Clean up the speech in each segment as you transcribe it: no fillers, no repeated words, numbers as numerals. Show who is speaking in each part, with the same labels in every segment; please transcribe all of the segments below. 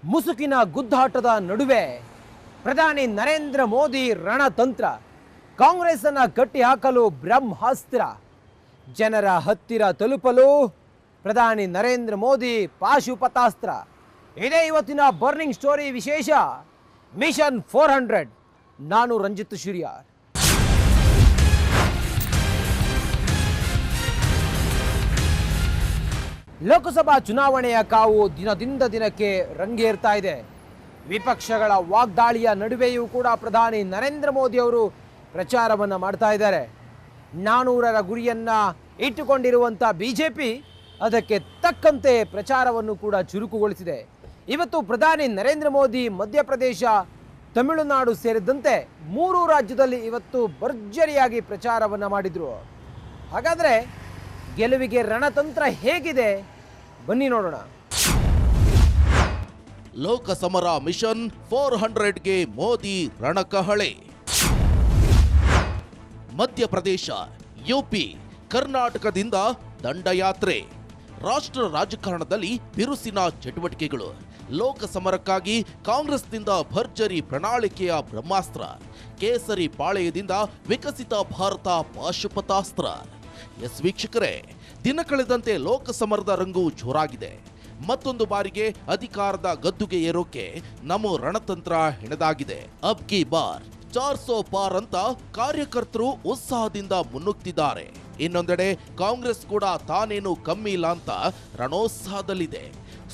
Speaker 1: ಮುಸುಕಿನ ಗುದ್ದಾಟದ ನಡುವೆ ಪ್ರಧಾನಿ ನರೇಂದ್ರ ಮೋದಿ ರಣತಂತ್ರ, ಕಾಂಗ್ರೆಸ್ ಅನ್ನು ಕಟ್ಟಿಹಾಕಲು ಬ್ರಹ್ಮಾಸ್ತ್ರ, ಜನರ ಹತ್ತಿರ ತಲುಪಲು ಪ್ರಧಾನಿ ನರೇಂದ್ರ ಮೋದಿ ಪಾಶುಪತಾಸ್ತ್ರ. ಇದೇ ಇವತ್ತಿನ ಬರ್ನಿಂಗ್ ಸ್ಟೋರಿ ವಿಶೇಷ ಮಿಷನ್ 400. ನಾನು ರಂಜಿತ್ ಶಿರಿಯಾರ್. ಲೋಕಸಭಾ ಚುನಾವಣೆಯ ಕಾವು ದಿನದಿಂದ ದಿನಕ್ಕೆ ರಂಗೇರ್ತಾ ಇದೆ. ವಿಪಕ್ಷಗಳ ವಾಗ್ದಾಳಿಯ ನಡುವೆಯೂ ಕೂಡ ಪ್ರಧಾನಿ ನರೇಂದ್ರ ಮೋದಿ ಅವರು ಪ್ರಚಾರವನ್ನು ಮಾಡ್ತಾ ಇದ್ದಾರೆ. 400ರ ಗುರಿಯನ್ನು ಇಟ್ಟುಕೊಂಡಿರುವಂಥ ಬಿಜೆಪಿ ಅದಕ್ಕೆ ತಕ್ಕಂತೆ ಪ್ರಚಾರವನ್ನು ಕೂಡ ಚುರುಕುಗೊಳಿಸಿದೆ. ಇವತ್ತು ಪ್ರಧಾನಿ ನರೇಂದ್ರ ಮೋದಿ ಮಧ್ಯಪ್ರದೇಶ, ತಮಿಳುನಾಡು ಸೇರಿದಂತೆ 3 ರಾಜ್ಯದಲ್ಲಿ ಇವತ್ತು ಭರ್ಜರಿಯಾಗಿ ಪ್ರಚಾರವನ್ನು ಮಾಡಿದರು. ಹಾಗಾದರೆ ಗೆಲುವಿಗೆ ರಣತಂತ್ರ ಹೇಗಿದೆ, ಬನ್ನಿ ನೋಡೋಣ.
Speaker 2: ಲೋಕಸಮರ ಮಿಷನ್ 400ಗೆ ಮೋದಿ ರಣಕಹಳೆ. ಮಧ್ಯಪ್ರದೇಶ, ಯುಪಿ, ಕರ್ನಾಟಕದಿಂದ ದಂಡಯಾತ್ರೆ. ರಾಷ್ಟ್ರ ರಾಜಕಾರಣದಲ್ಲಿ ಬಿರುಸಿನ ಚಟುವಟಿಕೆಗಳು. ಲೋಕಸಮರಕ್ಕಾಗಿ ಕಾಂಗ್ರೆಸ್ನಿಂದ ಭರ್ಜರಿ ಪ್ರಣಾಳಿಕೆಯ ಬ್ರಹ್ಮಾಸ್ತ್ರ. ಕೇಸರಿ ಪಾಳೆಯದಿಂದ ವಿಕಸಿತ ಭಾರತ ಪಾಶುಪತಾಸ್ತ್ರ. ಎಸ್ ವೀಕ್ಷಕರೇ, ದಿನ ಕಳೆದಂತೆ ಲೋಕಸಮರದ ರಂಗು ಜೋರಾಗಿದೆ. ಮತ್ತೊಂದು ಬಾರಿಗೆ ಅಧಿಕಾರದ ಗದ್ದುಗೆ ಏರೋಕೆ ನಮೋ ರಣತಂತ್ರ ಹೆಣೆದಾಗಿದೆ. ಅಬ್ ಕಿ ಬಾರ್ 400 ಪಾರ್ ಅಂತ ಕಾರ್ಯಕರ್ತರು ಉತ್ಸಾಹದಿಂದ ಮುನ್ನುಗ್ತಿದ್ದಾರೆ. ಇನ್ನೊಂದೆಡೆ ಕಾಂಗ್ರೆಸ್ ಕೂಡ ತಾನೇನು ಕಮ್ಮಿ ಇಲ್ಲ ಅಂತ ರಣೋತ್ಸಾಹದಲ್ಲಿದೆ.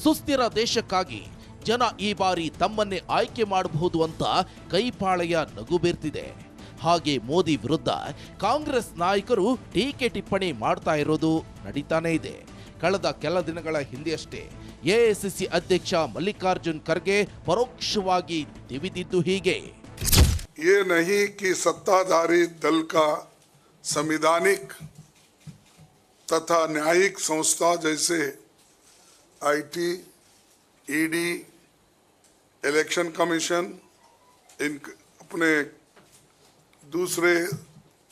Speaker 2: ಸುಸ್ಥಿರ ದೇಶಕ್ಕಾಗಿ ಜನ ಈ ಬಾರಿ ತಮ್ಮನ್ನೇ ಆಯ್ಕೆ ಮಾಡಬಹುದು ಅಂತ ಕೈಪಾಳೆಯ ನಗು ಬೀರ್ತಿದೆ. ಹಾಗೆ ಮೋದಿ ವಿರುದ್ಧ ಕಾಂಗ್ರೆಸ್ ನಾಯಕರು ಟೀಕೆ ಟಿಪ್ಪಣಿ ಮಾಡ್ತಾ ಇರೋದು ನಡೀತಾನೇ ಇದೆ. ಕಳೆದ ಕೆಲ ದಿನಗಳ ಹಿಂದೆಯಷ್ಟೇ ಎಐಸಿಸಿ ಅಧ್ಯಕ್ಷ ಮಲ್ಲಿಕಾರ್ಜುನ್ ಖರ್ಗೆ ಪರೋಕ್ಷವಾಗಿ ತಿವಿದಿದ್ದು ಹೀಗೆ.
Speaker 3: ये नहीं कि सत्ताधारी दल का संवैधानिक तथा न्यायिक संस्था जैसे आईटी, ईडी, इलेक्शन कमीशन, इन अपने दूसरे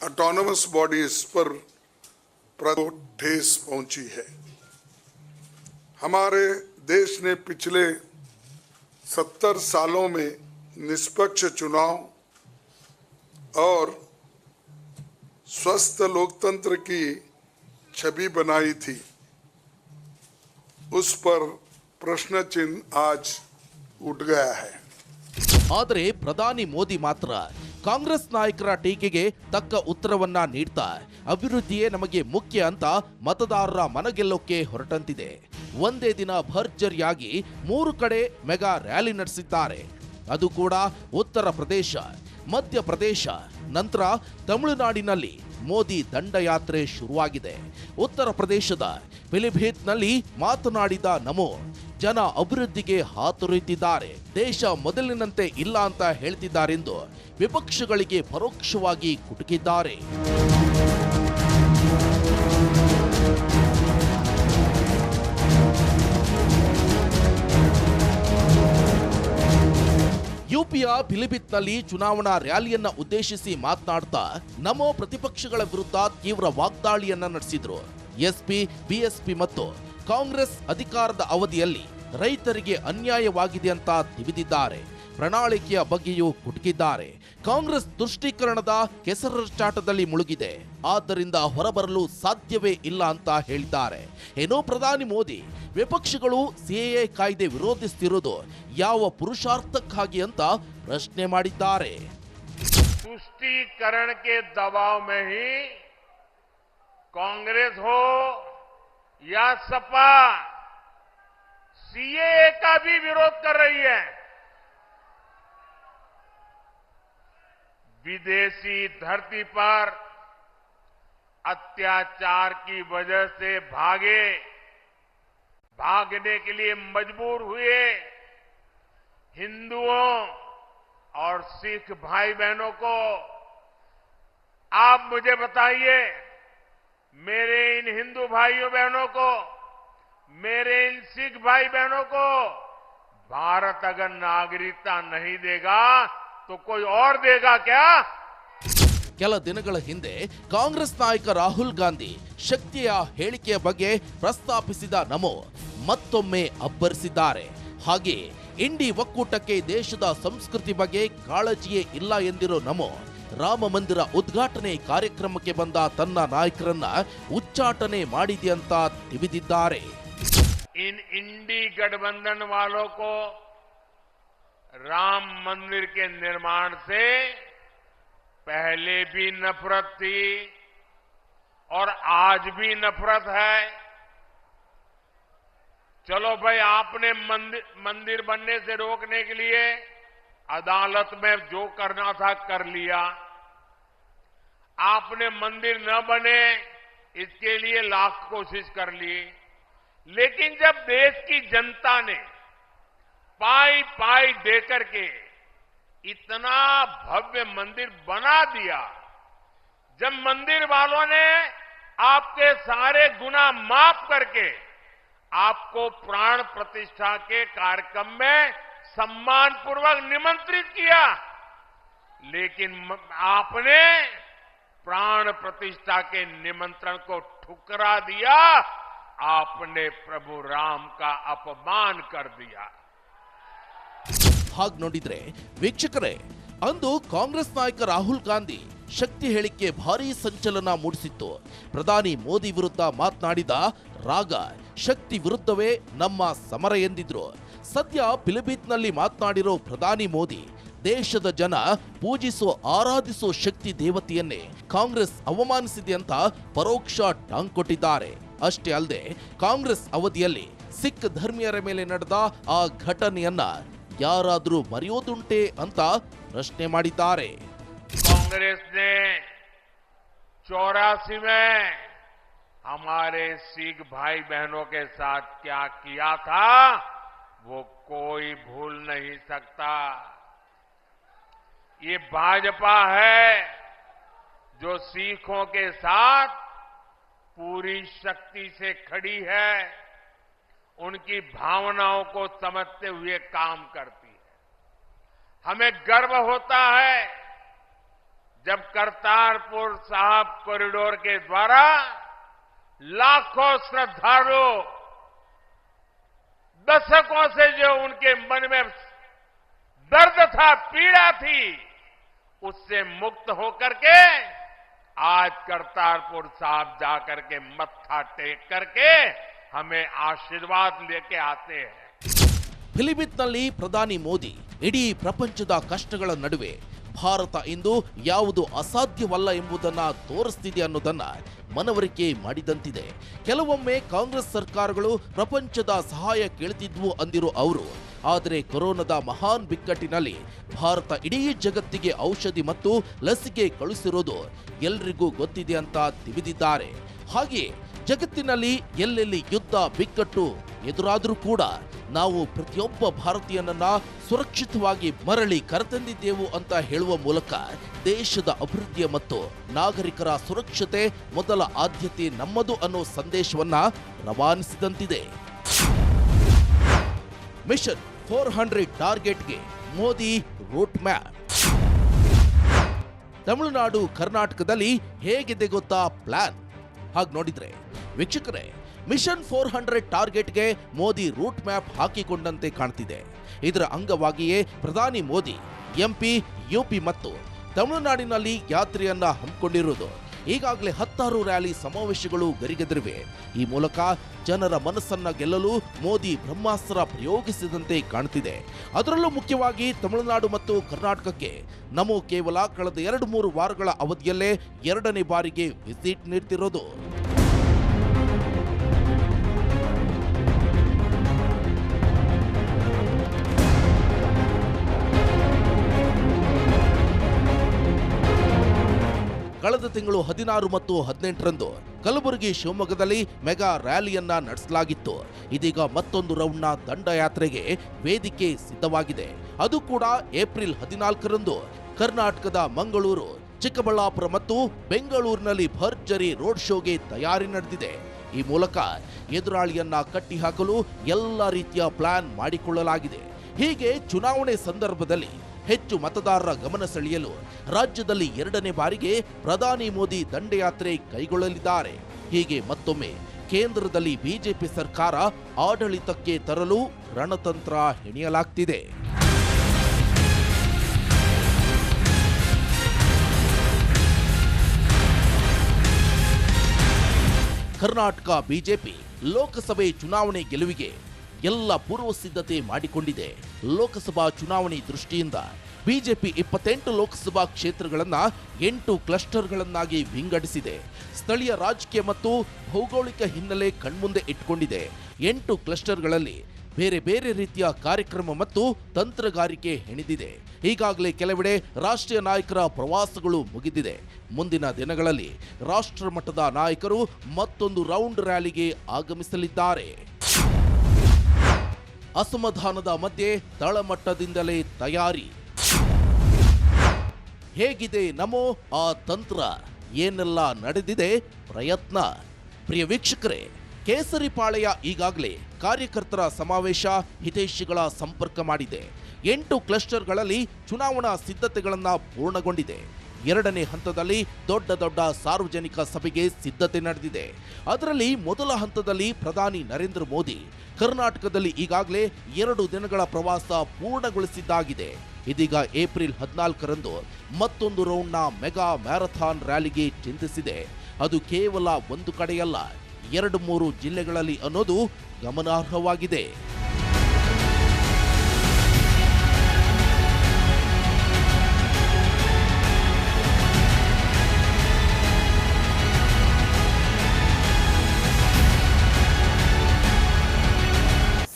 Speaker 3: ऑटोनमस बॉडीज पर ठेस पहुंची है. हमारे देश ने पिछले 70 सालों में निष्पक्ष चुनाव और स्वस्थ लोकतंत्र की छवि बनाई थी. उस पर प्रश्न चिन्ह आज उठ गया है.
Speaker 2: ಆದರೆ ಪ್ರಧಾನಿ ಮೋದಿ ಮಾತ್ರ ಕಾಂಗ್ರೆಸ್ ನಾಯಕರ ಟೀಕೆಗೆ ತಕ್ಕ ಉತ್ತರವನ್ನ ನೀಡ್ತಾ ಅಭಿವೃದ್ಧಿಯೇ ನಮಗೆ ಮುಖ್ಯ ಅಂತ ಮತದಾರರ ಮನಗೆಲ್ಲೋಕೆ ಹೊರಟಂತಿದೆ. ಒಂದೇ ದಿನ ಭರ್ಜರಿಯಾಗಿ 3 ಕಡೆ ಮೆಗಾ ರ್ಯಾಲಿ ನಡೆಸಿದ್ದಾರೆ. ಅದು ಕೂಡ ಉತ್ತರ ಪ್ರದೇಶ, ಮಧ್ಯಪ್ರದೇಶ, ನಂತರ ತಮಿಳುನಾಡಿನಲ್ಲಿ ಮೋದಿ ದಂಡಯಾತ್ರೆ ಶುರುವಾಗಿದೆ. ಉತ್ತರ ಪ್ರದೇಶದ ಪಿಲಿಭೀತ್ನಲ್ಲಿ ಮಾತನಾಡಿದ ನಮೋ ಜನ ಅಭಿವೃದ್ಧಿಗೆ ಹಾತೊರೆಯುತ್ತಿದ್ದಾರೆ, ದೇಶ ಮೊದಲಿನಂತೆ ಇಲ್ಲ ಅಂತ ಹೇಳ್ತಿದ್ದಾರೆಂದು ವಿಪಕ್ಷಗಳಿಗೆ ಪರೋಕ್ಷವಾಗಿ ಕುಟುಕಿದ್ದಾರೆ. ಯುಪಿಯ ಪಿಲಿಭಿತ್ನಲ್ಲಿ ಚುನಾವಣಾ ರ್ಯಾಲಿಯನ್ನ ಉದ್ದೇಶಿಸಿ ಮಾತನಾಡ್ತಾ ನಮೋ ಪ್ರತಿಪಕ್ಷಗಳ ವಿರುದ್ಧ ತೀವ್ರ ವಾಗ್ದಾಳಿಯನ್ನ ನಡೆಸಿದ್ರು. ಎಸ್ಪಿ, ಬಿಎಸ್ಪಿ ಮತ್ತು ಕಾಂಗ್ರೆಸ್ ಅಧಿಕಾರದ ಅವಧಿಯಲ್ಲಿ ರೈತರಿಗೆ ಅನ್ಯಾಯವಾಗಿದೆ ಅಂತ ತಿವಿದಿದ್ದಾರೆ. ಪ್ರಣಾಳಿಕೆಯ ಬಗ್ಗೆಯೂ ಕುಟುಕಿದ್ದಾರೆ. ಕಾಂಗ್ರೆಸ್ ತುಷ್ಟೀಕರಣದ ಕೆಸರಚಾಟದಲ್ಲಿ ಮುಳುಗಿದೆ, ಆದ್ದರಿಂದ ಹೊರಬರಲು ಸಾಧ್ಯವೇ ಇಲ್ಲ ಅಂತ ಹೇಳಿದ್ದಾರೆ. ಏನೋ ಪ್ರಧಾನಿ ಮೋದಿ ವಿಪಕ್ಷಗಳು ಸಿಎಎ ಕಾಯ್ದೆ ವಿರೋಧಿಸುತ್ತಿರುವುದು ಯಾವ ಪುರುಷಾರ್ಥಕ್ಕಾಗಿ ಅಂತ ಪ್ರಶ್ನೆ ಮಾಡಿದ್ದಾರೆ.
Speaker 4: तुष्टीकरण के दबाव में ही कांग्रेस हो या सपा सीएए का भी विरोध कर रही है. विदेशी धरती पर अत्याचार की वजह से भागने के लिए मजबूर हुए हिंदुओं और सिख भाई बहनों को आप मुझे बताइए, मेरे इन हिंदू भाइयों बहनों को, मेरे इन सिख भाई बहनों को भारत अगर नागरिकता नहीं देगा तो कोई और देगा क्या?
Speaker 2: ಕೆಲ ದಿನಗಳ ಹಿಂದೆ ಕಾಂಗ್ರೆಸ್ ನಾಯಕ ರಾಹುಲ್ ಗಾಂಧಿ ಶಕ್ತಿಯ ಹೇಳಿಕೆಯ ಬಗ್ಗೆ ಪ್ರಸ್ತಾಪಿಸಿದ ನಮೋ ಮತ್ತೊಮ್ಮೆ ಅಬ್ಬರಿಸಿದ್ದಾರೆ. ಹಾಗೆ ಇಂಡಿ ಒಕ್ಕೂಟಕ್ಕೆ ದೇಶದ ಸಂಸ್ಕೃತಿ ಬಗ್ಗೆ ಕಾಳಜಿಯೇ ಇಲ್ಲ ಎಂದಿರೋ ನಮೋ ರಾಮ ಮಂದಿರ ಉದ್ಘಾಟನೆ ಕಾರ್ಯಕ್ರಮಕ್ಕೆ ಬಂದ ತನ್ನ ನಾಯಕರನ್ನ ಉಚ್ಚಾಟನೆ ಮಾಡಿದೆ ಅಂತ ತಿವಿದಿದ್ದಾರೆ.
Speaker 4: इन इंडी गठबंधन वालों को राम मंदिर के निर्माण से पहले भी नफरत थी और आज भी नफरत है. चलो भाई, आपने मंदिर बनने से रोकने के लिए अदालत में जो करना था कर लिया. आपने मंदिर न बने इसके लिए लाख कोशिश कर ली. लेकिन जब देश की जनता ने पाई पाई देकर के इतना भव्य मंदिर बना दिया, जब मंदिर वालों ने आपके सारे गुनाह माफ करके आपको प्राण प्रतिष्ठा के कार्यक्रम में सम्मान पूर्वक निमंत्रित किया, लेकिन आपने प्राण प्रतिष्ठा के निमंत्रण को ठुकरा दिया. आपने प्रभु राम का अपमान कर दिया.
Speaker 2: ಹಾಗೆ ನೋಡಿದ್ರೆ ವೀಕ್ಷಕರೇ, ಅಂದು ಕಾಂಗ್ರೆಸ್ ನಾಯಕ ರಾಹುಲ್ ಗಾಂಧಿ ಶಕ್ತಿ ಹೇಳಿಕೆ ಭಾರೀ ಸಂಚಲನ ಮೂಡಿಸಿತ್ತು. ಪ್ರಧಾನಿ ಮೋದಿ ವಿರುದ್ಧ ಮಾತನಾಡಿದ ರಾಗ ಶಕ್ತಿ ವಿರುದ್ಧವೇ ನಮ್ಮ ಸಮರ ಎಂದಿದ್ರು. ಸದ್ಯ ಪಿಲಿಭಿತ್ನಲ್ಲಿ ಮಾತನಾಡಿರೋ ಪ್ರಧಾನಿ ಮೋದಿ ದೇಶದ ಜನ ಪೂಜಿಸೋ ಆರಾಧಿಸೋ ಶಕ್ತಿ ದೇವತೆಯನ್ನೇ ಕಾಂಗ್ರೆಸ್ ಅವಮಾನಿಸಿದೆ ಅಂತ ಪರೋಕ್ಷ ಟಾಂಗ್ ಕೊಟ್ಟಿದ್ದಾರೆ. ಅಷ್ಟೇ ಅಲ್ಲದೆ ಕಾಂಗ್ರೆಸ್ ಅವಧಿಯಲ್ಲಿ ಸಿಖ್ ಧರ್ಮೀಯರ ಮೇಲೆ ನಡೆದ ಆ ಘಟನೆಯನ್ನ ಯಾರಾದರೂ ಮರೆಯೋದುಂಟೆ ಅಂತ ಪ್ರಶ್ನೆ ಮಾಡಿದ್ದಾರೆ.
Speaker 4: कांग्रेस ने 84 में हमारे सिख भाई बहनों के साथ क्या किया था वो कोई भूल नहीं सकता. ये भाजपा है जो सिखों के साथ पूरी शक्ति से खड़ी है, उनकी भावनाओं को समझते हुए काम करती है. हमें गर्व होता है जब करतारपुर साहिब कॉरिडोर के द्वारा लाखों श्रद्धालु दशकों से जो उनके मन में दर्द था, पीड़ा थी, उससे मुक्त होकर के आज करतारपुर साहिब जाकर के मत्था टेक करके हमें आशीर्वाद लेके आते हैं.
Speaker 2: ಪಿಲಿಭಿತ್ನಲ್ಲಿ ಪ್ರಧಾನಿ ಮೋದಿ ಇಡೀ ಪ್ರಪಂಚದ ಕಷ್ಟಗಳ ನಡುವೆ ಭಾರತ ಇಂದು ಯಾವುದು ಅಸಾಧ್ಯವಲ್ಲ ಎಂಬುದನ್ನ ತೋರಿಸ್ತಿದೆ ಅನ್ನೋದನ್ನ ಮನವರಿಕೆ ಮಾಡಿದಂತಿದೆ. ಕೆಲವೊಮ್ಮೆ ಕಾಂಗ್ರೆಸ್ ಸರ್ಕಾರಗಳು ಪ್ರಪಂಚದ ಸಹಾಯ ಕೇಳ್ತಿದ್ವು ಅಂದಿರೋ ಅವರು, ಆದರೆ ಕೊರೋನಾದ ಮಹಾನ್ ಬಿಕ್ಕಟ್ಟಿನಲ್ಲಿ ಭಾರತ ಇಡೀ ಜಗತ್ತಿಗೆ ಔಷಧಿ ಮತ್ತು ಲಸಿಕೆ ಕಳುಹಿಸಿರೋದು ಎಲ್ರಿಗೂ ಗೊತ್ತಿದೆ ಅಂತ ತಿವಿದಿದ್ದಾರೆ. ಹಾಗೆಯೇ ಜಗತ್ತಿನಲ್ಲಿ ಎಲ್ಲೆಲ್ಲಿ ಯುದ್ಧ ಬಿಕ್ಕಟ್ಟು ಎದುರಾದರೂ ಕೂಡ ನಾವು ಪ್ರತಿಯೊಬ್ಬ ಭಾರತೀಯನನ್ನ ಸುರಕ್ಷಿತವಾಗಿ ಮರಳಿ ಕರೆತಂದಿದ್ದೆವು ಅಂತ ಹೇಳುವ ಮೂಲಕ ದೇಶದ ಅಭಿವೃದ್ಧಿಯ ಮತ್ತು ನಾಗರಿಕರ ಸುರಕ್ಷತೆ ಮೊದಲ ಆದ್ಯತೆ ನಮ್ಮದು ಅನ್ನೋ ಸಂದೇಶವನ್ನ ರವಾನಿಸಿದಂತಿದೆ. ಮಿಷನ್ 400 ಟಾರ್ಗೆಟ್ಗೆ ಮೋದಿ ರೂಟ್ ಮ್ಯಾಪ್. ತಮಿಳುನಾಡು ಕರ್ನಾಟಕದಲ್ಲಿ ಹೇಗಿದೆ ಗೊತ್ತಾ ಪ್ಲಾನ್? ಹಾಗೆ ನೋಡಿದ್ರೆ ವೀಕ್ಷಕರೇ, ಮಿಷನ್ 400 ಟಾರ್ಗೆಟ್ಗೆ ಮೋದಿ ರೂಟ್ ಮ್ಯಾಪ್ ಹಾಕಿಕೊಂಡಂತೆ ಕಾಣ್ತಿದೆ. ಇದರ ಅಂಗವಾಗಿಯೇ ಪ್ರಧಾನಿ ಮೋದಿ ಎಂಪಿ, ಯುಪಿ ಮತ್ತು ತಮಿಳುನಾಡಿನಲ್ಲಿ ಯಾತ್ರೆಯನ್ನ ಹಮ್ಮಿಕೊಂಡಿರುವುದು. ಈಗಾಗಲೇ 10 ರ್ಯಾಲಿ ಸಮಾವೇಶಗಳು ಗರಿಗೆದರಿವೆ. ಈ ಮೂಲಕ ಜನರ ಮನಸ್ಸನ್ನ ಗೆಲ್ಲಲು ಮೋದಿ ಬ್ರಹ್ಮಾಸ್ತ್ರ ಪ್ರಯೋಗಿಸಿದಂತೆ ಕಾಣ್ತಿದೆ. ಅದರಲ್ಲೂ ಮುಖ್ಯವಾಗಿ ತಮಿಳುನಾಡು ಮತ್ತು ಕರ್ನಾಟಕಕ್ಕೆ ನಮೋ ಕೇವಲ ಕಳೆದ 2-3 ವಾರಗಳ ಅವಧಿಯಲ್ಲೇ 2ನೇ ಬಾರಿಗೆ ವಿಸಿಟ್ ನೀಡ್ತಿರೋದು. ಕಳೆದ ತಿಂಗಳು 16 ಮತ್ತು 18ರಂದು ಕಲಬುರಗಿ, ಶಿವಮೊಗ್ಗದಲ್ಲಿ ಮೆಗಾ ರ್ಯಾಲಿಯನ್ನ ನಡೆಸಲಾಗಿತ್ತು. ಇದೀಗ ಮತ್ತೊಂದು ರೌಂಡ್ನ ದಂಡಯಾತ್ರೆಗೆ ವೇದಿಕೆ ಸಿದ್ಧವಾಗಿದೆ. ಅದು ಕೂಡ ಏಪ್ರಿಲ್ 14ರಂದು ಕರ್ನಾಟಕದ ಮಂಗಳೂರು, ಚಿಕ್ಕಬಳ್ಳಾಪುರ ಮತ್ತು ಬೆಂಗಳೂರಿನಲ್ಲಿ ಭರ್ಜರಿ ರೋಡ್ ಶೋಗೆ ತಯಾರಿ ನಡೆದಿದೆ. ಈ ಮೂಲಕ ಎದುರಾಳಿಯನ್ನ ಕಟ್ಟಿಹಾಕಲು ಎಲ್ಲ ರೀತಿಯ ಪ್ಲಾನ್ ಮಾಡಿಕೊಳ್ಳಲಾಗಿದೆ. ಹೀಗೆ ಚುನಾವಣೆ ಸಂದರ್ಭದಲ್ಲಿ ಹೆಚ್ಚು ಮತದಾರರ ಗಮನ ಸೆಳೆಯಲು ರಾಜ್ಯದಲ್ಲಿ 2ನೇ ಬಾರಿಗೆ ಪ್ರಧಾನಿ ಮೋದಿ ದಂಡಯಾತ್ರೆ ಕೈಗೊಳ್ಳಲಿದ್ದಾರೆ. ಹೀಗೆ ಮತ್ತೊಮ್ಮೆ ಕೇಂದ್ರದಲ್ಲಿ ಬಿಜೆಪಿ ಸರ್ಕಾರ ಆಡಳಿತಕ್ಕೆ ತರಲು ರಣತಂತ್ರ ಹೆಣೆಯಲಾಗ್ತಿದೆ. ಕರ್ನಾಟಕ ಬಿಜೆಪಿ ಲೋಕಸಭೆ ಚುನಾವಣೆ ಗೆಲುವಿಗೆ ಎಲ್ಲ ಪೂರ್ವ ಸಿದ್ಧತೆ ಮಾಡಿಕೊಂಡಿದೆ. ಲೋಕಸಭಾ ಚುನಾವಣೆ ದೃಷ್ಟಿಯಿಂದ ಬಿಜೆಪಿ 28 ಲೋಕಸಭಾ ಕ್ಷೇತ್ರಗಳನ್ನ 8 ಕ್ಲಸ್ಟರ್ಗಳನ್ನಾಗಿ ವಿಂಗಡಿಸಿದೆ. ಸ್ಥಳೀಯ ರಾಜಕೀಯ ಮತ್ತು ಭೌಗೋಳಿಕ ಹಿನ್ನೆಲೆ ಕಣ್ಮುಂದೆ ಇಟ್ಕೊಂಡಿದೆ. 8 ಕ್ಲಸ್ಟರ್ಗಳಲ್ಲಿ ಬೇರೆ ಬೇರೆ ರೀತಿಯ ಕಾರ್ಯಕ್ರಮ ಮತ್ತು ತಂತ್ರಗಾರಿಕೆ ಹೆಣೆದಿದೆ. ಈಗಾಗಲೇ ಕೆಲವೆಡೆ ರಾಷ್ಟ್ರೀಯ ನಾಯಕರ ಪ್ರವಾಸಗಳು ಮುಗಿದಿದೆ. ಮುಂದಿನ ದಿನಗಳಲ್ಲಿ ರಾಷ್ಟ್ರ ಮಟ್ಟದ ನಾಯಕರು ಮತ್ತೊಂದು ರೌಂಡ್ ರ್ಯಾಲಿಗೆ ಆಗಮಿಸಲಿದ್ದಾರೆ. ಅಸಮಾಧಾನದ ಮಧ್ಯೆ ತಳಮಟ್ಟದಿಂದಲೇ ತಯಾರಿ. ಹೇಗಿದೆ ನಮೋ ಆ ತಂತ್ರ? ಏನೆಲ್ಲ ನಡೆದಿದೆ ಪ್ರಯತ್ನ? ಪ್ರಿಯ ವೀಕ್ಷಕರೇ, ಕೇಸರಿ ಪಾಳೆಯ ಈಗಾಗಲೇ ಕಾರ್ಯಕರ್ತರ ಸಮಾವೇಶ, ಹಿತೈಷಿಗಳ ಸಂಪರ್ಕ ಮಾಡಿದೆ. 8 ಕ್ಲಸ್ಟರ್ಗಳಲ್ಲಿ ಚುನಾವಣಾ ಸಿದ್ಧತೆಗಳನ್ನು ಪೂರ್ಣಗೊಂಡಿದೆ. 2ನೇ ಹಂತದಲ್ಲಿ ದೊಡ್ಡ ಸಾರ್ವಜನಿಕ ಸಭೆಗೆ ಸಿದ್ಧತೆ ನಡೆದಿದೆ. ಅದರಲ್ಲಿ ಮೊದಲ ಹಂತದಲ್ಲಿ ಪ್ರಧಾನಿ ನರೇಂದ್ರ ಮೋದಿ ಕರ್ನಾಟಕದಲ್ಲಿ ಈಗಾಗಲೇ 2 ದಿನಗಳ ಪ್ರವಾಸ ಪೂರ್ಣಗೊಳಿಸಿದ್ದಾಗಿದೆ. ಇದೀಗ ಏಪ್ರಿಲ್ 14ರಂದು ಮತ್ತೊಂದು ರೌಂಡ್ನ ಮೆಗಾ ಮ್ಯಾರಥಾನ್ ರ್ಯಾಲಿಗೆ ಚಿಂತಿಸಿದೆ. ಅದು ಕೇವಲ ಒಂದು ಕಡೆಯಲ್ಲ, 2-3 ಜಿಲ್ಲೆಗಳಲ್ಲಿ ಅನ್ನೋದು ಗಮನಾರ್ಹವಾಗಿದೆ.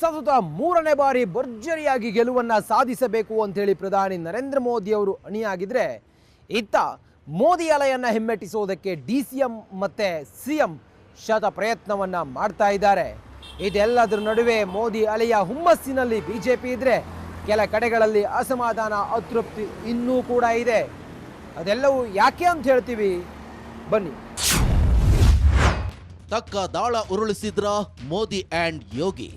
Speaker 1: ಸತತ 3ನೇ ಬಾರಿ ಭರ್ಜರಿಯಾಗಿ ಗೆಲುವನ್ನ ಸಾಧಿಸಬೇಕು ಅಂತೇಳಿ ಪ್ರಧಾನಿ ನರೇಂದ್ರ ಮೋದಿ ಅವರು ಅಣಿಯಾಗಿದ್ರೆ, ಇತ್ತ ಮೋದಿ ಅಲೆಯನ್ನ ಹಿಮ್ಮೆಟ್ಟಿಸೋದಕ್ಕೆ ಡಿಸಿಎಂ ಮತ್ತೆ ಸಿಎಂ ಶತ ಪ್ರಯತ್ನವನ್ನ ಮಾಡ್ತಾ ಇದ್ದಾರೆ. ಇದೆಲ್ಲದರ ನಡುವೆ ಮೋದಿ ಅಲೆಯ ಹುಮ್ಮಸ್ಸಿನಲ್ಲಿ ಬಿಜೆಪಿ ಇದ್ರೆ, ಕೆಲ ಕಡೆಗಳಲ್ಲಿ ಅಸಮಾಧಾನ, ಅತೃಪ್ತಿ ಇನ್ನೂ ಕೂಡ ಇದೆ. ಅದೆಲ್ಲವೂ ಯಾಕೆ ಅಂತ ಹೇಳ್ತೀವಿ, ಬನ್ನಿ.
Speaker 2: ತಕ್ಕ ದಾಳ ಉರುಳಿಸಿದ್ರ ಮೋದಿ ಅಂಡ್ ಯೋಗಿ.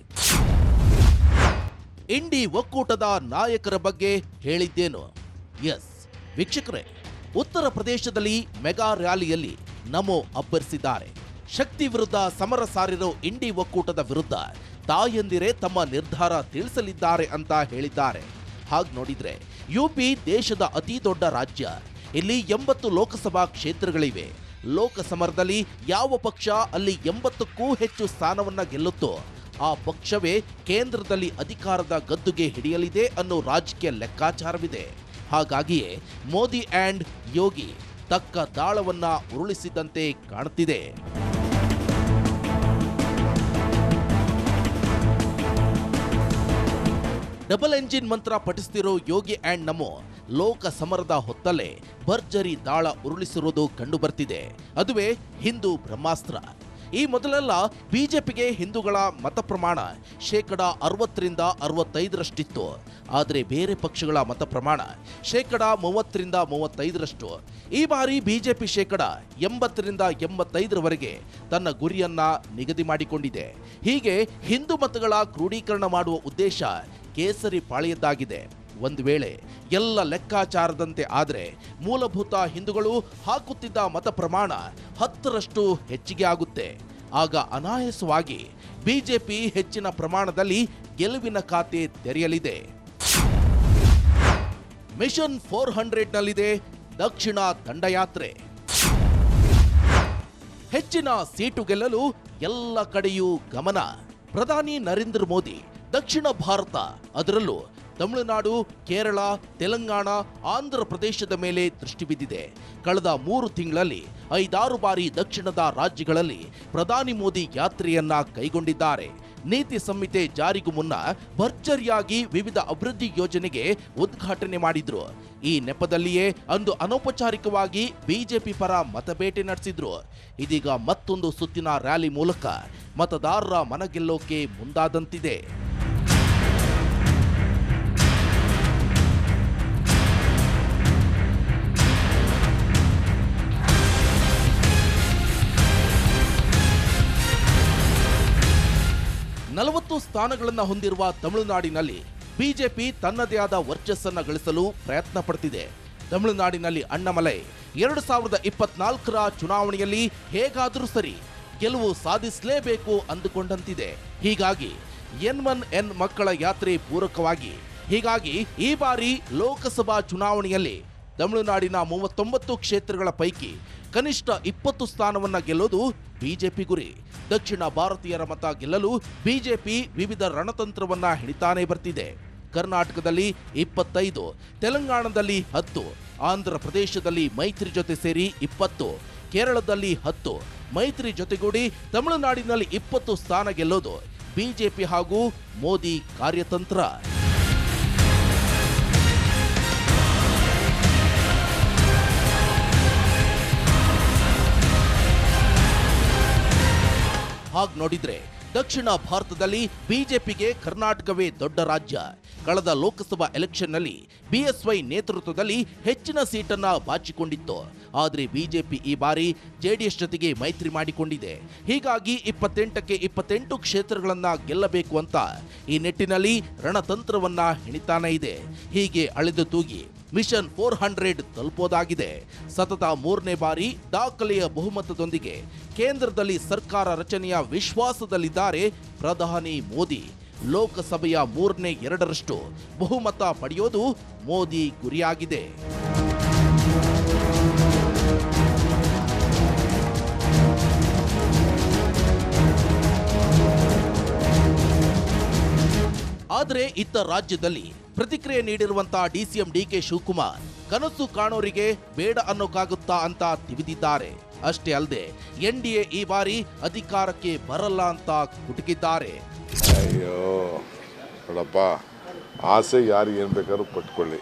Speaker 2: ಇಂಡಿ ಒಕ್ಕೂಟದ ನಾಯಕರ ಬಗ್ಗೆ ಹೇಳಿದ್ದೇನು? ಎಸ್ ವೀಕ್ಷಕರೇ, ಉತ್ತರ ಪ್ರದೇಶದಲ್ಲಿ ಮೆಗಾ ರ್ಯಾಲಿಯಲ್ಲಿ ನಮೋ ಅಬ್ಬರಿಸಿದ್ದಾರೆ. ಶಕ್ತಿ ವಿರುದ್ಧ ಸಮರ ಸಾರಿರೋ ಇಂಡಿ ಒಕ್ಕೂಟದ ವಿರುದ್ಧ ತಾಯಂದಿರೇ ತಮ್ಮ ನಿರ್ಧಾರ ತಿಳಿಸಲಿದ್ದಾರೆ ಅಂತ ಹೇಳಿದ್ದಾರೆ. ಹಾಗೆ ನೋಡಿದ್ರೆ ಯುಪಿ ದೇಶದ ಅತಿ ದೊಡ್ಡ ರಾಜ್ಯ. ಇಲ್ಲಿ 80 ಲೋಕಸಭಾ ಕ್ಷೇತ್ರಗಳಿವೆ. ಲೋಕಸಮರದಲ್ಲಿ ಯಾವ ಪಕ್ಷ ಅಲ್ಲಿ 80ಕ್ಕೂ ಹೆಚ್ಚು ಸ್ಥಾನವನ್ನ ಗೆಲ್ಲುತ್ತೋ ಆ ಪಕ್ಷವೇ ಕೇಂದ್ರದಲ್ಲಿ ಅಧಿಕಾರದ ಗದ್ದುಗೆ ಹಿಡಿಯಲಿದೆ ಅನ್ನೋ ರಾಜಕೀಯ ಲೆಕ್ಕಾಚಾರವಿದೆ. ಹಾಗಾಗಿಯೇ ಮೋದಿ ಅಂಡ್ ಯೋಗಿ ತಕ್ಕ ದಾಳವನ್ನ ಉರುಳಿಸಿದಂತೆ ಕಾಣುತ್ತಿದೆ. ಡಬಲ್ ಎಂಜಿನ್ ಮಂತ್ರ ಪಠಿಸ್ತಿರೋ ಯೋಗಿ ಅಂಡ್ ನಮೋ ಲೋಕ ಸಮರದ ಹೊತ್ತಲ್ಲೇ ಭರ್ಜರಿ ದಾಳ ಉರುಳಿಸಿರುವುದು ಕಂಡು ಬರ್ತಿದೆ. ಅದುವೇ ಹಿಂದೂ ಬ್ರಹ್ಮಾಸ್ತ್ರ. ಈ ಮೊದಲೆಲ್ಲ ಬಿಜೆಪಿಗೆ ಹಿಂದೂಗಳ ಮತ ಪ್ರಮಾಣ 60% 65%. ಆದರೆ ಬೇರೆ ಪಕ್ಷಗಳ ಮತ ಪ್ರಮಾಣ 30% 35%. ಈ ಬಾರಿ ಬಿಜೆಪಿ 80% ತನ್ನ ಗುರಿಯನ್ನ ನಿಗದಿ ಮಾಡಿಕೊಂಡಿದೆ. ಹೀಗೆ ಹಿಂದೂ ಮತಗಳ ಕ್ರೋಢೀಕರಣ ಮಾಡುವ ಉದ್ದೇಶ ಕೇಸರಿ ಪಾಳೆಯದ್ದಾಗಿದೆ. ಒಂದು ವೇಳೆ ಎಲ್ಲ ಲೆಕ್ಕಾಚಾರದಂತೆ ಆದರೆ ಮೂಲಭೂತ ಹಿಂದೂಗಳು ಹಾಕುತ್ತಿದ್ದ ಮತ ಪ್ರಮಾಣ 10% ಹೆಚ್ಚಿಗೆ ಆಗುತ್ತೆ. ಆಗ ಅನಾಯಾಸವಾಗಿ ಬಿಜೆಪಿ ಹೆಚ್ಚಿನ ಪ್ರಮಾಣದಲ್ಲಿ ಗೆಲುವಿನ ಖಾತೆ ತೆರೆಯಲಿದೆ. ಮಿಷನ್ 400ನಲ್ಲಿದೆ ದಕ್ಷಿಣ ದಂಡಯಾತ್ರೆ. ಹೆಚ್ಚಿನ ಸೀಟು ಗೆಲ್ಲಲು ಎಲ್ಲ ಕಡೆಯೂ ಗಮನ. ಪ್ರಧಾನಿ ನರೇಂದ್ರ ಮೋದಿ ದಕ್ಷಿಣ ಭಾರತ, ಅದರಲ್ಲೂ ತಮಿಳುನಾಡು, ಕೇರಳ, ತೆಲಂಗಾಣ, ಆಂಧ್ರ ಪ್ರದೇಶದ ಮೇಲೆ ದೃಷ್ಟಿ ಬಿದ್ದಿದೆ. ಕಳೆದ 3 ತಿಂಗಳಲ್ಲಿ 5-6 ಬಾರಿ ದಕ್ಷಿಣದ ರಾಜ್ಯಗಳಲ್ಲಿ ಪ್ರಧಾನಿ ಮೋದಿ ಯಾತ್ರೆಯನ್ನ ಕೈಗೊಂಡಿದ್ದಾರೆ. ನೀತಿ ಸಂಹಿತೆ ಜಾರಿಗೂ ಮುನ್ನ ಭರ್ಜರಿಯಾಗಿ ವಿವಿಧ ಅಭಿವೃದ್ಧಿ ಯೋಜನೆಗೆ ಉದ್ಘಾಟನೆ ಮಾಡಿದ್ರು. ಈ ನೆಪದಲ್ಲಿಯೇ ಅಂದು ಅನೌಪಚಾರಿಕವಾಗಿ ಬಿಜೆಪಿ ಪರ ಮತಬೇಟೆ ನಡೆಸಿದ್ರು. ಇದೀಗ ಮತ್ತೊಂದು ಸುತ್ತಿನ ರ್ಯಾಲಿ ಮೂಲಕ ಮತದಾರರ ಮನಗೆಲ್ಲೋಕೆ ಮುಂದಾದಂತಿದೆ. ನಲವತ್ತು ಸ್ಥಾನಗಳನ್ನು ಹೊಂದಿರುವ ತಮಿಳುನಾಡಿನಲ್ಲಿ ಬಿಜೆಪಿ ತನ್ನದೇ ಆದ ವರ್ಚಸ್ಸನ್ನ ಗಳಿಸಲು ಪ್ರಯತ್ನ ಪಡ್ತಿದೆ. ತಮಿಳುನಾಡಿನಲ್ಲಿ ಅಣ್ಣಾಮಲೈ 2024ರ ಚುನಾವಣೆಯಲ್ಲಿ ಹೇಗಾದರೂ ಸರಿ ಗೆಲುವು ಸಾಧಿಸಲೇಬೇಕು ಅಂದುಕೊಂಡಂತಿದೆ. ಹೀಗಾಗಿ N1N ಮಕ್ಕಳ ಯಾತ್ರೆ ಪೂರಕವಾಗಿ ಈ ಬಾರಿ ಲೋಕಸಭಾ ಚುನಾವಣೆಯಲ್ಲಿ ತಮಿಳುನಾಡಿನ 39 ಕ್ಷೇತ್ರಗಳ ಪೈಕಿ ಕನಿಷ್ಠ 20 ಸ್ಥಾನವನ್ನ ಗೆಲ್ಲೋದು ಬಿಜೆಪಿ ಗುರಿ. ದಕ್ಷಿಣ ಭಾರತೀಯರ ಮತ ಗೆಲ್ಲಲು ಬಿಜೆಪಿ ವಿವಿಧ ರಣತಂತ್ರವನ್ನ ಹಿಡಿತಾನೆ ಬರ್ತಿದೆ. ಕರ್ನಾಟಕದಲ್ಲಿ 25, ತೆಲಂಗಾಣದಲ್ಲಿ 10, ಆಂಧ್ರ ಪ್ರದೇಶದಲ್ಲಿ ಮೈತ್ರಿ ಜೊತೆ ಸೇರಿ 20, ಕೇರಳದಲ್ಲಿ 10, ಮೈತ್ರಿ ಜೊತೆಗೂಡಿ ತಮಿಳುನಾಡಿನಲ್ಲಿ 20 ಸ್ಥಾನ ಗೆಲ್ಲೋದು ಬಿಜೆಪಿ ಹಾಗೂ ಮೋದಿ ಕಾರ್ಯತಂತ್ರ. ಹಾಗೆ ನೋಡಿದ್ರೆ ದಕ್ಷಿಣ ಭಾರತದಲ್ಲಿ ಬಿಜೆಪಿಗೆ ಕರ್ನಾಟಕವೇ ದೊಡ್ಡ ರಾಜ್ಯ. ಕಳೆದ ಲೋಕಸಭಾ ಎಲೆಕ್ಷನ್ನಲ್ಲಿ ಬಿಎಸ್ವೈ ನೇತೃತ್ವದಲ್ಲಿ ಹೆಚ್ಚಿನ ಸೀಟನ್ನ ಬಾಚಿಕೊಂಡಿತ್ತು. ಆದರೆ ಬಿಜೆಪಿ ಈ ಬಾರಿ ಜೆಡಿಎಸ್ ಜೊತೆಗೆ ಮೈತ್ರಿ ಮಾಡಿಕೊಂಡಿದೆ. ಹೀಗಾಗಿ 28ಕ್ಕೆ 28 ಕ್ಷೇತ್ರಗಳನ್ನ ಗೆಲ್ಲಬೇಕು ಅಂತ ಈ ನಿಟ್ಟಿನಲ್ಲಿ ರಣತಂತ್ರವನ್ನ ಹೆಣಿತಾನೆ ಇದೆ. ಹೀಗೆ ಅಳೆದು ತೂಗಿ ಮಿಷನ್ 400 ತಲುಪೋದಾಗಿದೆ. ಸತತ 3ನೇ ಬಾರಿ ದಾಖಲೆಯ ಬಹುಮತದೊಂದಿಗೆ ಕೇಂದ್ರದಲ್ಲಿ ಸರ್ಕಾರ ರಚನೆಯ ವಿಶ್ವಾಸದಲ್ಲಿದ್ದಾರೆ ಪ್ರಧಾನಿ ಮೋದಿ. ಲೋಕಸಭೆಯ 3/2 ಬಹುಮತ ಪಡೆಯೋದು ಮೋದಿ ಗುರಿಯಾಗಿದೆ. ಆದರೆ ಇತ್ತ ರಾಜ್ಯದಲ್ಲಿ ಪ್ರತಿಕ್ರಿಯೆ ನೀಡಿರುವಂತಹ ಡಿಸಿಎಂ ಡಿಕೆ ಶಿವಕುಮಾರ್ ಕನಸು ಕಾಣೋರಿಗೆ ಬೇಡ ಅನ್ನೋಕ್ಕಾಗುತ್ತಾ ಅಂತ ತಿವಿದಿದ್ದಾರೆ. ಅಷ್ಟೇ ಅಲ್ಲದೆ ಎನ್ಡಿಎ ಈ ಬಾರಿ ಅಧಿಕಾರಕ್ಕೆ ಬರಲ್ಲ ಅಂತ ಕುಟುಕಿದ್ದಾರೆ.
Speaker 5: ಅಯ್ಯೋ ನೋಡಪ್ಪ, ಆಸೆ ಯಾರಿಗೆ ಏನು ಬೇಕಾದ್ರೂ ಪಟ್ಕೊಳ್ಳಿ.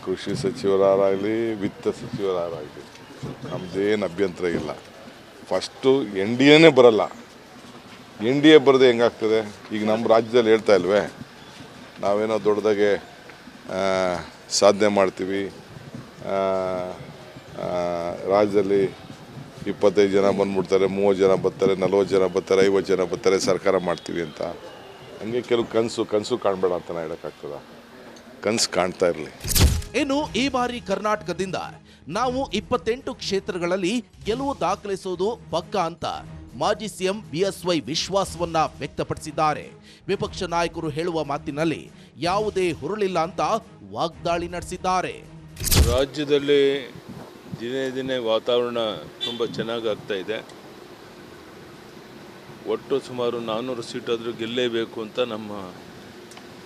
Speaker 5: ಕೃಷಿ ಸಚಿವರಾಗಲಿ ವಿತ್ತ ಸಚಿವರಾಗಲಿ ನಮ್ದೇನು ಅಭ್ಯಂತರ ಇಲ್ಲ. ಫಸ್ಟು ಎನ್ಡಿಎನೇ ಬರಲ್ಲ. ಎನ್ಡಿಎ ಬರದೆ ಹೆಂಗಾಗ್ತದೆ? ಈಗ ನಮ್ಮ ರಾಜ್ಯದಲ್ಲಿ ಹೇಳ್ತಾ ಇಲ್ವೇ, ನಾವೇನೋ ದೊಡ್ಡದಾಗೆ ಸಾಧನೆ ಮಾಡ್ತೀವಿ, ರಾಜ್ಯದಲ್ಲಿ 25 ಜನ ಬಂದ್ಬಿಡ್ತಾರೆ, 30 ಜನ ಬರ್ತಾರೆ, 40 ಜನ ಬರ್ತಾರೆ, 50 ಜನ ಬರ್ತಾರೆ, ಸರ್ಕಾರ ಮಾಡ್ತೀವಿ ಅಂತ. ಹಂಗೆ ಕೆಲವು ಕನಸು ಕಾಣಬೇಡ ಅಂತ ನಾ ಹೇಳೋಕ್ಕಾಗ್ತದ? ಕನಸು ಕಾಣ್ತಾ ಇರಲಿ.
Speaker 2: ಇನ್ನು ಈ ಬಾರಿ ಕರ್ನಾಟಕದಿಂದ ನಾವು 28 ಕ್ಷೇತ್ರಗಳಲ್ಲಿ ಗೆಲುವು ದಾಖಲಿಸುವುದು ಪಕ್ಕಾ ಅಂತ ಮಾಜಿ ಸಿಎಂ ಬಿಎಸ್ವೈ ವಿಶ್ವಾಸವನ್ನ ವ್ಯಕ್ತಪಡಿಸಿದ್ದಾರೆ. ವಿಪಕ್ಷ ನಾಯಕರು ಹೇಳುವ ಮಾತಿನಲ್ಲಿ ಯಾವುದೇ ಹುರುಳಿಲ್ಲ ಅಂತ ವಾಗ್ದಾಳಿ ನಡೆಸಿದ್ದಾರೆ.
Speaker 6: ರಾಜ್ಯದಲ್ಲಿ ದಿನೇ ದಿನೇ ವಾತಾವರಣ ತುಂಬ ಚೆನ್ನಾಗಿ ಆಗ್ತಾ ಇದೆ. ಒಟ್ಟು ಸುಮಾರು 400 ಸೀಟಾದರೂ ಗೆಲ್ಲೇಬೇಕು ಅಂತ ನಮ್ಮ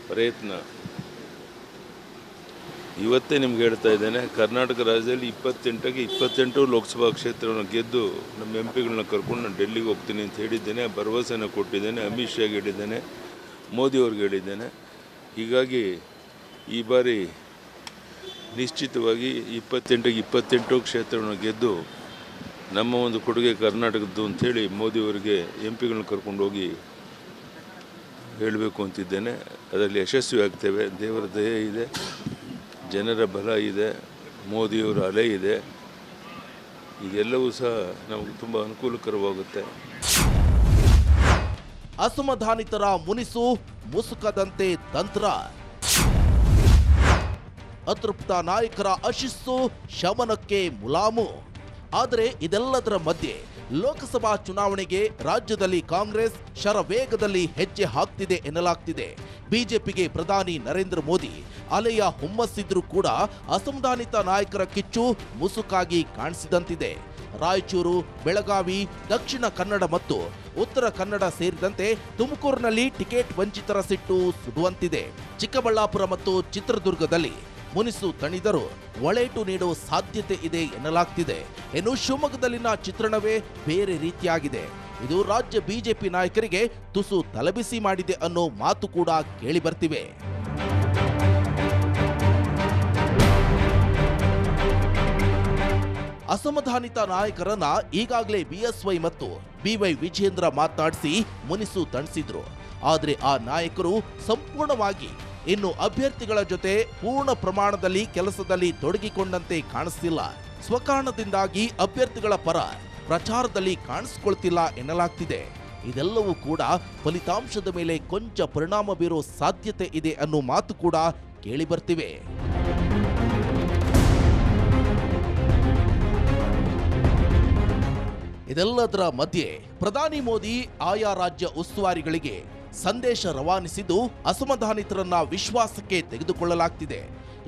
Speaker 6: ಪ್ರಯತ್ನ. ಇವತ್ತೇ ನಿಮ್ಗೆ ಹೇಳ್ತಾ ಇದ್ದೇನೆ, ಕರ್ನಾಟಕ ರಾಜ್ಯದಲ್ಲಿ 28ಕ್ಕೆ 28 ಲೋಕಸಭಾ ಕ್ಷೇತ್ರವನ್ನು ಗೆದ್ದು ನಮ್ಮ ಎಂಪಿಗಳನ್ನ ಕರ್ಕೊಂಡು ನಾನು ಡೆಲ್ಲಿಗೆ ಹೋಗ್ತೀನಿ ಅಂತ ಹೇಳಿದ್ದೇನೆ. ಭರವಸೆನ ಕೊಟ್ಟಿದ್ದೇನೆ. ಅಮಿತ್ ಶಾಗೆ ಹೇಳಿದ್ದೇನೆ, ಮೋದಿಯವ್ರಿಗೆ ಹೇಳಿದ್ದೇನೆ. ಹೀಗಾಗಿ ಈ ಬಾರಿ ನಿಶ್ಚಿತವಾಗಿ 28ಕ್ಕೆ 28 ಕ್ಷೇತ್ರವನ್ನು ಗೆದ್ದು ನಮ್ಮ ಒಂದು ಕೊಡುಗೆ ಕರ್ನಾಟಕದ್ದು ಅಂಥೇಳಿ ಮೋದಿಯವರಿಗೆ ಎಂಪಿಗಳನ್ನ ಕರ್ಕೊಂಡು ಹೋಗಿ ಹೇಳಬೇಕು ಅಂತಿದ್ದೇನೆ. ಅದರಲ್ಲಿ ಯಶಸ್ವಿ ಆಗ್ತೇವೆ. ದೇವರ ದಯೆ ಇದೆ, ಜನರ ಬಲ ಇದೆ, ಮೋದಿಯವರ ಅಲೆ ಇದೆ. ಇದೆಲ್ಲವೂ ಸಹ ನಮಗೆ ತುಂಬ ಅನುಕೂಲಕರವಾಗುತ್ತೆ.
Speaker 2: ಅಸಮಾಧಾನಿತರ ಮುನಿಸು ಮುಸುಕದಂತೆ ತಂತ್ರ, ಅತೃಪ್ತ ನಾಯಕರ ಅಶಿಸ್ಸು ಶಮನಕ್ಕೆ ಮುಲಾಮು. ಆದರೆ ಇದೆಲ್ಲದರ ಮಧ್ಯೆ ಲೋಕಸಭಾ ಚುನಾವಣೆಗೆ ರಾಜ್ಯದಲ್ಲಿ ಕಾಂಗ್ರೆಸ್ ಶರವೇಗದಲ್ಲಿ ಹೆಜ್ಜೆ ಹಾಕ್ತಿದೆ ಎನ್ನಲಾಗ್ತಿದೆ. ಬಿಜೆಪಿಗೆ ಪ್ರಧಾನಿ ನರೇಂದ್ರ ಮೋದಿ ಅಲೆಯ ಹುಮ್ಮಸ್ಸಿದ್ರೂ ಕೂಡ ಅಸಮಾಧಾನಿತ ನಾಯಕರ ಕಿಚ್ಚು ಮುಸುಕಾಗಿ ಕಾಣಿಸಿದಂತಿದೆ. ರಾಯಚೂರು, ಬೆಳಗಾವಿ, ದಕ್ಷಿಣ ಕನ್ನಡ ಮತ್ತು ಉತ್ತರ ಕನ್ನಡ ಸೇರಿದಂತೆ ತುಮಕೂರಿನಲ್ಲಿ ಟಿಕೆಟ್ ವಂಚಿತರ ಸಿಟ್ಟು ಸುಡುವಂತಿದೆ. ಚಿಕ್ಕಬಳ್ಳಾಪುರ ಮತ್ತು ಚಿತ್ರದುರ್ಗದಲ್ಲಿ ಮುನಿಸು ತಣಿದರೂ ಒಳೇಟು ನೀಡುವ ಸಾಧ್ಯತೆ ಇದೆ ಎನ್ನಲಾಗ್ತಿದೆ. ಇನ್ನು ಶಿವಮೊಗ್ಗದಲ್ಲಿನ ಚಿತ್ರಣವೇ ಬೇರೆ ರೀತಿಯಾಗಿದೆ. ಇದು ರಾಜ್ಯ ಬಿಜೆಪಿ ನಾಯಕರಿಗೆ ತುಸು ತಲೆಬಿಸಿ ಮಾಡಿದೆ ಅನ್ನೋ ಮಾತು ಕೂಡ ಕೇಳಿ ಬರ್ತಿವೆ. ಅಸಮಾಧಾನಿತ ನಾಯಕರನ್ನ ಈಗಾಗಲೇ ಬಿಎಸ್ವೈ ಮತ್ತು ಬಿವೈ ವಿಜೇಂದ್ರ ಮಾತನಾಡಿಸಿ ಮುನಿಸು ತಣಿಸಿದ್ರು. ಆದರೆ ಆ ನಾಯಕರು ಸಂಪೂರ್ಣವಾಗಿ ಇನ್ನು ಅಭ್ಯರ್ಥಿಗಳ ಜೊತೆ ಪೂರ್ಣ ಪ್ರಮಾಣದಲ್ಲಿ ಕೆಲಸದಲ್ಲಿ ತೊಡಗಿಕೊಂಡಂತೆ ಕಾಣಿಸ್ತಿಲ್ಲ. ಸ್ವಕಾರಣದಿಂದಾಗಿ ಅಭ್ಯರ್ಥಿಗಳ ಪರ ಪ್ರಚಾರದಲ್ಲಿ ಕಾಣಿಸ್ಕೊಳ್ತಿಲ್ಲ ಎನ್ನಲಾಗ್ತಿದೆ. ಇದೆಲ್ಲವೂ ಕೂಡ ಫಲಿತಾಂಶದ ಮೇಲೆ ಕೊಂಚ ಪರಿಣಾಮ ಬೀರೋ ಸಾಧ್ಯತೆ ಇದೆ ಅನ್ನೋ ಮಾತು ಕೂಡ ಕೇಳಿ ಬರ್ತಿವೆ. ಇದೆಲ್ಲದರ ಮಧ್ಯೆ ಪ್ರಧಾನಿ ಮೋದಿ ಆಯಾ ರಾಜ್ಯ ಉಸ್ತುವಾರಿಗಳಿಗೆ ಸಂದೇಶ ರವಾನಿಸಿದ್ದು ಅಸಮಾಧಾನಿತರನ್ನ ವಿಶ್ವಾಸಕ್ಕೆ ತೆಗೆದುಕೊಳ್ಳಲಾಗ್ತಿದೆ.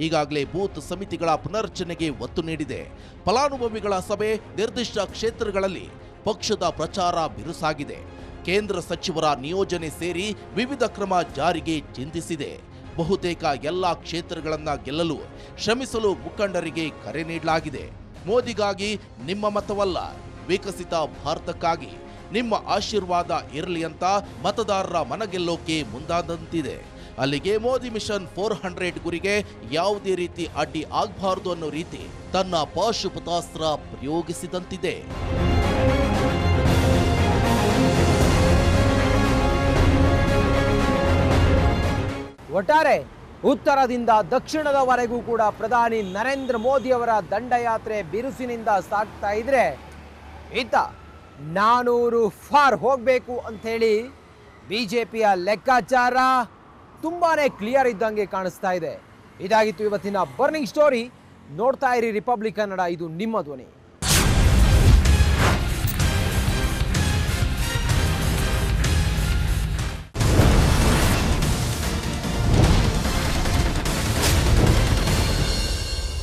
Speaker 2: ಈಗಾಗಲೇ ಬೂತ್ ಸಮಿತಿಗಳ ಪುನರ್ರಚನೆಗೆ ಒತ್ತು ನೀಡಿದೆ. ಫಲಾನುಭವಿಗಳ ಸಭೆ, ನಿರ್ದಿಷ್ಟ ಕ್ಷೇತ್ರಗಳಲ್ಲಿ ಪಕ್ಷದ ಪ್ರಚಾರ ಬಿರುಸಾಗಿದೆ. ಕೇಂದ್ರ ಸಚಿವರ ನಿಯೋಜನೆ ಸೇರಿ ವಿವಿಧ ಕ್ರಮ ಜಾರಿಗೆ ಚಿಂತಿಸಿದೆ. ಬಹುತೇಕ ಎಲ್ಲ ಕ್ಷೇತ್ರಗಳನ್ನ ಗೆಲ್ಲಲು ಶ್ರಮಿಸಲು ಮುಖಂಡರಿಗೆ ಕರೆ ನೀಡಲಾಗಿದೆ. ಮೋದಿಗಾಗಿ ನಿಮ್ಮ ಮತವಲ್ಲ, ವಿಕಸಿತ ಭಾರತಕ್ಕಾಗಿ ನಿಮ್ಮ ಆಶೀರ್ವಾದ ಇರಲಿ ಅಂತ ಮತದಾರರ ಮನಗೆಲ್ಲೋಕೆ ಮುಂದಾದಂತಿದೆ. ಅಲ್ಲಿಗೆ ಮೋದಿ ಮಿಷನ್ 400 ಗುರಿಗೆ ಯಾವುದೇ ರೀತಿ ಅಡ್ಡಿ ಆಗಬಾರದು ಅನ್ನೋ ರೀತಿ ತನ್ನ ಪಾಶುಪತಾಸ್ತ್ರ ಪ್ರಯೋಗಿಸಿದಂತಿದೆ.
Speaker 1: ಒಟ್ಟಾರೆ ಉತ್ತರದಿಂದ ದಕ್ಷಿಣದವರೆಗೂ ಕೂಡ ಪ್ರಧಾನಿ ನರೇಂದ್ರ ಮೋದಿ ಅವರ ದಂಡಯಾತ್ರೆ ಬಿರುಸಿನಿಂದ ಸಾಗ್ತಾ ಇದ್ರೆ, ಈತ 400 ಫಾರ್ ಹೋಗಬೇಕು ಅಂಥೇಳಿ ಬಿಜೆಪಿಯ ಲೆಕ್ಕಾಚಾರ ತುಂಬಾನೇ ಕ್ಲಿಯರ್ ಇದ್ದಂಗೆ ಕಾಣಿಸ್ತಾ ಇದೆ. ಇದಾಗಿತ್ತು ಇವತ್ತಿನ ಬರ್ನಿಂಗ್ ಸ್ಟೋರಿ. ನೋಡ್ತಾ ಇರಿ ರಿಪಬ್ಲಿಕ್ ಕನ್ನಡ, ಇದು ನಿಮ್ಮ ಧ್ವನಿ.